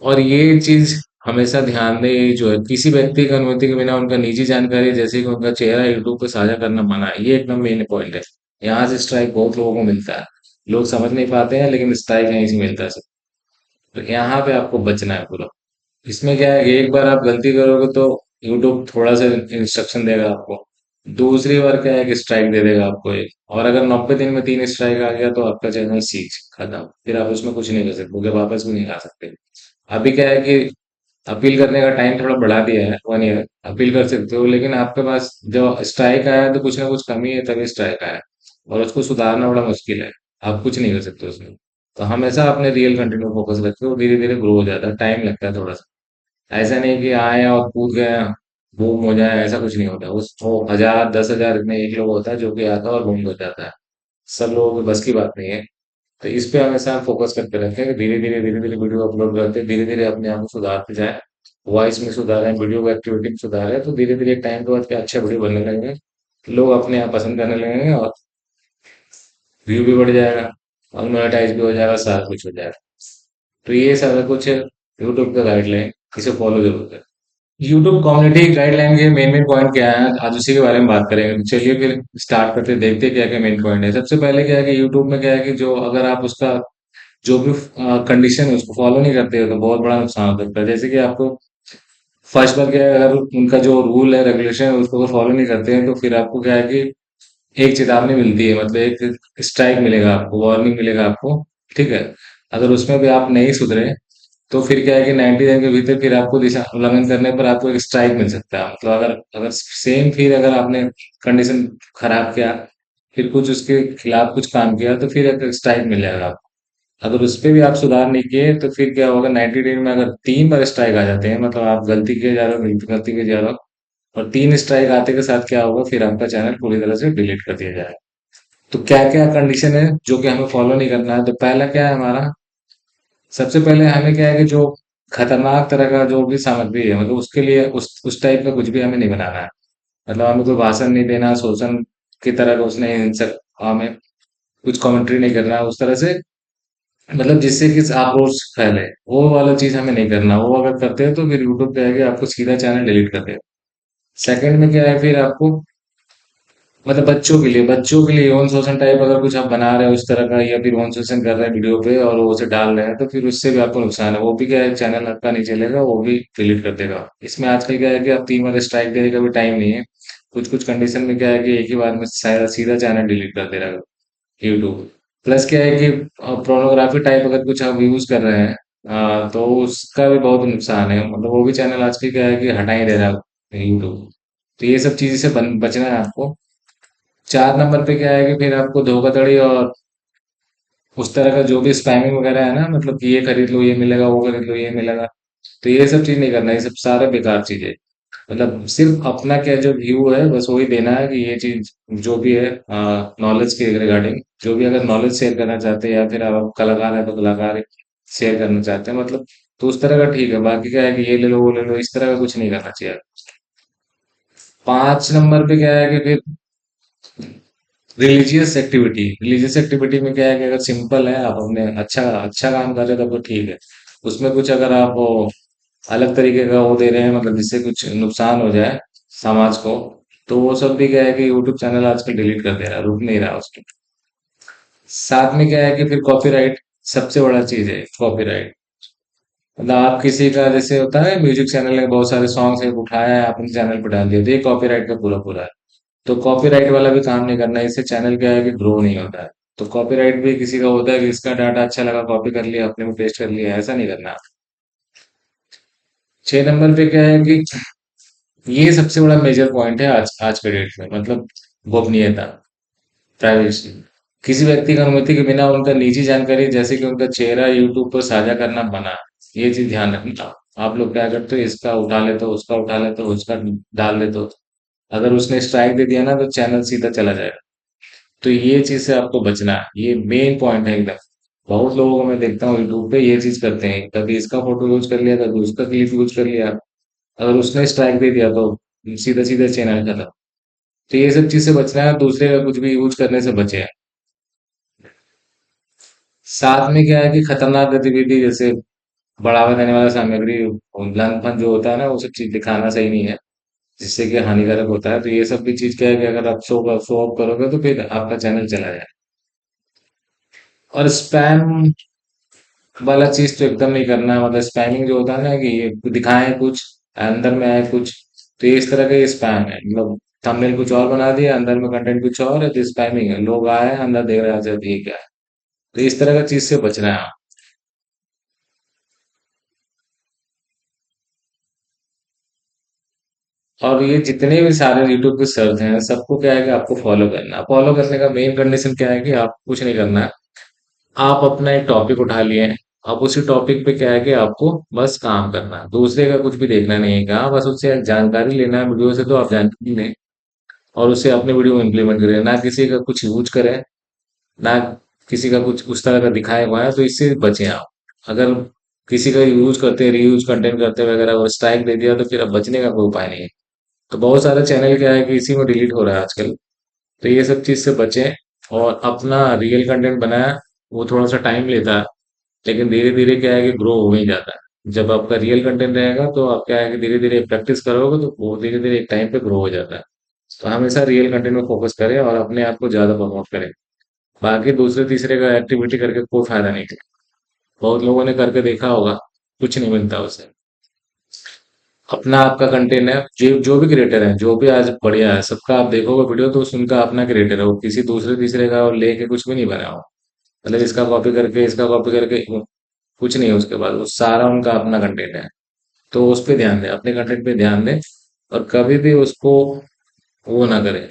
और ये चीज हमेशा ध्यान दें, जो है किसी व्यक्ति की अनुमति के बिना उनका निजी जानकारी जैसे कि उनका चेहरा यूट्यूब पे साझा करना मना है। ये एकदम मेन पॉइंट है। यहाँ से स्ट्राइक बहुत लोगों को मिलता है। लोग समझ नहीं पाते हैं, लेकिन स्ट्राइक यहीं से मिलता है सब। तो यहाँ पे आपको बचना है पूरा। इसमें क्या है कि एक बार आप गलती करोगे तो यूट्यूब थोड़ा सा इंस्ट्रक्शन देगा आपको। दूसरी बार क्या है कि स्ट्राइक दे देगा आपको एक। और अगर 90 दिन में 3 स्ट्राइक आ गया तो आपका चैनल सीज खत्म। फिर आप उसमें कुछ नहीं कर सकते, क्योंकि वापस भी नहीं आ सकते। अभी क्या है कि अपील करने का टाइम थोड़ा बढ़ा दिया है, 1 ईयर अपील कर सकते हो, लेकिन आपके पास जो स्ट्राइक आया है तो कुछ ना कुछ कमी है तभी स्ट्राइक आया है। और उसको सुधारना बड़ा मुश्किल है। आप कुछ नहीं कर सकते उसमें। तो हमेशा अपने रियल कंटेंट में फोकस रखते हो, धीरे धीरे ग्रो हो जाता है, टाइम लगता है थोड़ा सा। ऐसा नहीं कि आए और कूद गए, बूम हो जाए, ऐसा कुछ नहीं होता। उस वो 1000 10,000 में एक लोग होता है जो कि आता है और बूम हो जाता है। सब लोगों की बस की बात नहीं है। तो इस पे हमेशा हम फोकस करते रहते हैं कि धीरे धीरे वीडियो अपलोड करते हैं, धीरे धीरे अपने आप को सुधारते जाए। वॉइस में सुधार है, वीडियो को एक्टिविटी में सुधार है, तो धीरे धीरे एक टाइम के बाद क्या अच्छे वीडियो बनने लगेंगे। लोग अपने आप पसंद करने लगेंगे और व्यू भी बढ़ जाएगा और मोनेटाइज भी हो जाएगा, सारा कुछ हो जाएगा। तो ये सारा कुछ यूट्यूब का गाइडलाइन, इसे फॉलो जरूर करें। यूट्यूब कम्युनिटी गाइडलाइन के मेन मेन पॉइंट क्या है, आज उसी के बारे में बात करेंगे। चलिए फिर स्टार्ट करते हैं, देखते हैं क्या क्या मेन पॉइंट है। सबसे पहले क्या है कि यूट्यूब में क्या है कि जो अगर आप उसका जो भी कंडीशन है उसको फॉलो नहीं करते हो तो बहुत बड़ा नुकसान हो सकता है। जैसे कि आपको फर्स्ट बार क्या है, अगर उनका जो रूल है रेगुलेशन है उसको अगर फॉलो नहीं करते हैं तो फिर आपको क्या है कि एक चेतावनी मिलती है, मतलब एक स्ट्राइक मिलेगा आपको, वार्निंग मिलेगा आपको। ठीक है। अगर उसमें भी आप नहीं सुधरे तो फिर क्या है कि 90 दिन के भीतर फिर आपको दिशा उल्लंघन करने पर आपको एक स्ट्राइक मिल सकता है। मतलब अगर अगर सेम फिर अगर आपने कंडीशन खराब किया, फिर कुछ उसके खिलाफ कुछ काम किया तो फिर एक स्ट्राइक मिल जाएगा आपको। अगर उस पे भी आप सुधार नहीं किए तो फिर क्या होगा, 90 दिन में अगर 3 बार स्ट्राइक आ जाते हैं, मतलब आप गलती किए जा रहे हो, गलती किए जा रहे हो, और 3 स्ट्राइक आते के साथ क्या होगा, फिर आपका चैनल पूरी तरह से डिलीट कर दिया जाएगा। तो क्या क्या कंडीशन है जो कि हमें फॉलो नहीं करना है। तो पहला क्या है हमारा, सबसे पहले हमें क्या है कि जो खतरनाक तरह का जो भी सामग्री है, मतलब उसके लिए उस टाइप का कुछ भी हमें नहीं बनाना है। मतलब हमें कोई भाषण नहीं देना, शोषण की तरह का उसने हिंसक हमें कुछ कमेंट्री नहीं करना है उस तरह से, मतलब जिससे कि आक्रोश फैले। वो वाला चीज हमें नहीं करना। वो अगर करते हैं तो फिर यूट्यूब पे आके आपको सीधा चैनल डिलीट कर देगा। सेकंड में क्या है, फिर आपको मतलब बच्चों के लिए यौन शोषण टाइप अगर कुछ आप बना रहे हो उस तरह का, या फिर यौन शोषण कर रहे हैं वीडियो पे और वो उसे डाल रहे हैं, तो फिर उससे भी आपको नुकसान है। वो भी क्या है, चैनल आपका नहीं चलेगा, वो भी डिलीट कर देगा। इसमें आजकल क्या है कि आप 3 बार स्ट्राइक देने का भी टाइम नहीं है। कुछ कुछ कंडीशन में क्या है कि एक ही बार में सीधा चैनल डिलीट कर दे रहा है यूट्यूब। प्लस क्या है कि प्रोनोग्राफी टाइप अगर कुछ आप यूज कर रहे हैं, तो उसका भी बहुत नुकसान है। मतलब वो भी चैनल आजकल क्या है कि हटा ही दे रहा है यूट्यूब। तो ये सब चीज से बचना है आपको। 4 नंबर पे क्या है कि फिर आपको धोखाधड़ी और उस तरह का जो भी स्पैमिंग वगैरह है ना, मतलब कि ये खरीद लो ये मिलेगा, वो खरीद लो ये मिलेगा, तो ये सब चीज नहीं करना। ये सब सारा बेकार चीज है। मतलब सिर्फ अपना क्या जो व्यू है बस वही देना है कि ये चीज जो भी है नॉलेज के रिगार्डिंग, जो भी अगर नॉलेज शेयर करना चाहते हैं या फिर आप कलाकार है तो कलाकार शेयर करना चाहते हैं, मतलब तो उस तरह का ठीक है। बाकी क्या है कि ये ले लो वो ले लो, इस तरह का कुछ नहीं करना चाहिए। 5 नंबर पे क्या है कि फिर रिलीजियस एक्टिविटी में क्या है कि अगर सिंपल है, आप अपने अच्छा अच्छा काम कर रहे हो तब तो ठीक है। उसमें कुछ अगर आप वो अलग तरीके का वो दे रहे हैं, मतलब जिससे कुछ नुकसान हो जाए समाज को, तो वो सब भी क्या है कि यूट्यूब चैनल आजकल डिलीट कर दे रहा है, रुक नहीं रहा उसकी। साथ में क्या है कि फिर कॉपीराइट सबसे बड़ा चीज है, कॉपीराइट। मतलब आप किसी का जैसे होता है म्यूजिक चैनल है, बहुत सारे सॉन्ग्स है, उठाया है अपने चैनल पर डाल दिया, तो ये कॉपीराइट का पूरा पूरा है। तो कॉपीराइट वाला भी काम नहीं करना है, इससे चैनल क्या है कि ग्रो नहीं होता है। तो कॉपीराइट भी किसी का होता है कि इसका डाटा अच्छा लगा, कॉपी कर लिया अपने में पेस्ट कर लिया, ऐसा नहीं करना। 6 नंबर पे क्या है कि ये सबसे बड़ा मेजर पॉइंट है आज आज के डेट में, मतलब गोपनीयता, प्राइवेसी। किसी व्यक्ति की अनुमति के बिना उनका निजी जानकारी जैसे कि उनका चेहरा यूट्यूब पर साझा करना मना है। ये चीज ध्यान रखना। आप लोग क्या करते हो, इसका उठा लेते हो, उसका उठा लेते हो, उसका डाल लेते हो। अगर उसने स्ट्राइक दे दिया ना तो चैनल सीधा चला जाएगा। तो ये चीज से आपको बचना है, ये मेन पॉइंट है एकदम। बहुत लोगों को मैं देखता हूँ यूट्यूब पे ये चीज करते हैं, कभी इसका फोटो यूज कर लिया, कभी उसका क्लिप यूज कर लिया। अगर उसने स्ट्राइक दे दिया तो सीधा सीधा चैनल खत्म। तो ये सब चीज से बचना है, दूसरे का कुछ भी यूज करने से बचे। साथ में क्या है कि खतरनाक गतिविधि जैसे बढ़ावा देने वाला सामग्री, लंपन जो होता है ना, वो सब चीज दिखाना सही नहीं है, जिससे कि हानिकारक होता है। तो ये सब भी चीज क्या है कि अगर आप शो ऑफ करोगे तो फिर आपका चैनल चला जाए। और स्पैम वाला चीज तो एकदम नहीं करना है। मतलब स्पैमिंग जो होता है ना, कि ये दिखाएं कुछ, अंदर में आए कुछ, तो ये इस तरह का ये स्पैम है। मतलब थंबनेल कुछ और बना दिया, अंदर में कंटेंट कुछ और है, तो स्पैमिंग है। लोग आए अंदर देख रहे हैं, अच्छा ये क्या है। तो इस तरह का चीज से बचना है। और ये जितने भी सारे यूट्यूब के सर्च हैं, सबको क्या है कि आपको फॉलो करना है। फॉलो करने का मेन कंडीशन क्या है कि आप कुछ नहीं करना है। आप अपना एक टॉपिक उठा लिए हैं, अब उसी टॉपिक पे क्या है कि आपको बस काम करना है, दूसरे का कुछ भी देखना नहीं है। कहाँ बस उससे जानकारी लेना है, वीडियो से तो आप जानकारी लें और उसे अपने वीडियो में इम्प्लीमेंट करें, ना किसी का कुछ यूज करें, ना किसी का कुछ उस तरह का दिखाए हुआ है। तो इससे बचें आप। अगर किसी का यूज करते हैं, रीयूज कंटेंट करते हैं वगैरह, और स्ट्राइक दे दिया, तो फिर अब बचने का कोई उपाय नहीं है। तो बहुत सारा चैनल क्या है कि इसी में डिलीट हो रहा है आजकल। तो ये सब चीज से बचें और अपना रियल कंटेंट बनाया। वो थोड़ा सा टाइम लेता है, लेकिन धीरे धीरे क्या है कि ग्रो हो ही जाता है। जब आपका रियल कंटेंट रहेगा तो आप क्या है कि धीरे धीरे प्रैक्टिस करोगे तो वो धीरे धीरे एक टाइम पे ग्रो हो जाता है। तो हमेशा रियल कंटेंट में फोकस करें और अपने आप को ज्यादा प्रमोट करें। बाकी दूसरे तीसरे का एक्टिविटी करके कोई फायदा नहीं है। बहुत लोगों ने करके देखा होगा, कुछ नहीं मिलता उससे। अपना आपका कंटेंट है, जो भी क्रिएटर है, जो भी आज बढ़िया है, सबका आप देखोगे वीडियो तो उनका अपना क्रिएटर है, वो किसी दूसरे तीसरे का और लेके कुछ भी नहीं बना हो। मतलब इसका कॉपी करके कुछ नहीं है उसके बाद, वो सारा उनका अपना कंटेंट है। तो उस पे ध्यान दें, अपने कंटेंट पे ध्यान दें, और कभी भी उसको वो ना करें,